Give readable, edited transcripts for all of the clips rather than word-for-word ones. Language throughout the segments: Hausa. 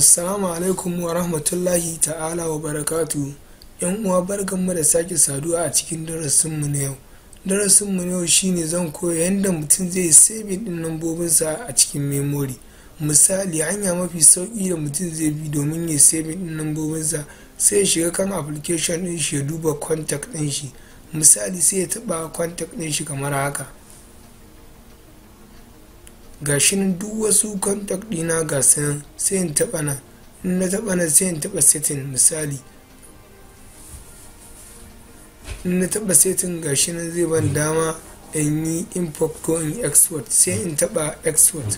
Assalamu alaikum wa rahmatullahi ta'ala wa barakatu. Yan uwa barkanmu da sake saduwa a cikin darasinmu na yau. Darasinmu na yau shine zan koya yadda mutum zai save din lambobinsa a cikin memory. Misali, hanya mafi sauki da mutum zai bi domin ya save din lambobinsa sai ya shiga kan application din shi ya duba contact din shi. Misali, sai ya taba contact din shi kamar haka. Gashi nan duk wasu contact dina ga sanan, sai in taba nan, in na taba nan sai in taba setting. Misali, in na taba setting gashi nan zai ban dama in yi import ko in export, sai in taba export.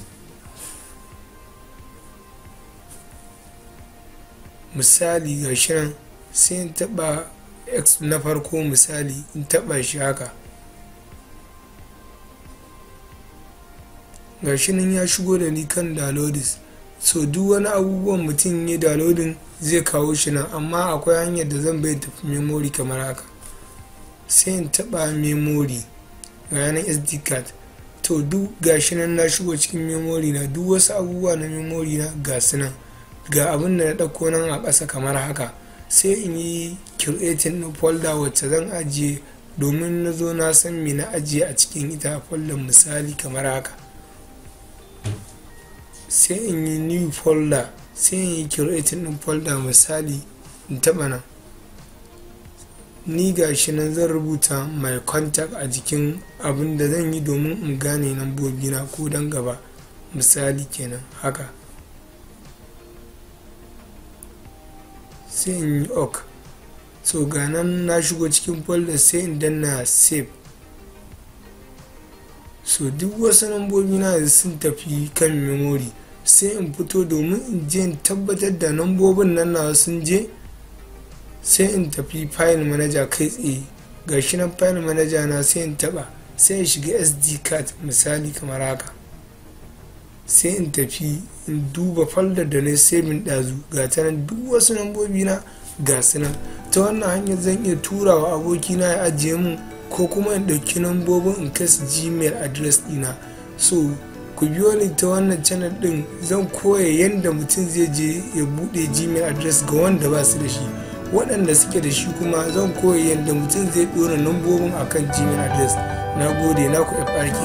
Misali gashi nan sai in taba na farko, misali in taba shi haka. Gashi nan ya shigo da ni kan downloads, so duk wani abubuwan mutum ya downloading zai kawo shi nan, amma akwai hanyar da zan bai tafi memory kamar haka. Sai in taba memory ga yanan SD card, to duk gashi nan na shigo cikin memory na, duk wasu abubuwa na memory na ga su nan, ga abin da na dauko nan a ƙasa kamar haka. Sai in yi creating na folder wacce zan ajiye domin na zo na san me na ajiye a cikin ita folder. Misali kamar haka, sai in yi new folder, sai in yi creating din folder. Misali in taba nan, ni gashi nan zan rubuta my contact a jikin abin da zan yi domin in gane lambobi na ko dan gaba. Misali kenan haka, sai in yi ok. So ga nan na shigo cikin folder, sai in danna save. So duk wasu lambobi na sun tafi kan memory. Sai in fito domin in je in tabbatar da lambobin nan na sun je, sai in tafi file manager kai tsaye. Gashi nan file manager na, sai in taba, sai in shiga SD card misali kamar haka. Sai in tafi in duba folder da na saving dazu, ga ta nan duk wasu lambobi na ga su nan. Ta wannan hanyar zan iya turawa abokina ya ajiye mun, ko kuma in dauki lambobin in kai su Gmail address dina. So ku biyo ni ta wannan channel din, zan koya yadda mutum zai je ya bude Gmail address ga wanda ba su da shi. Waɗanda suke da shi kuma zan koya yadda mutum zai dora lambobin akan Gmail address. Na gode, naku FRK.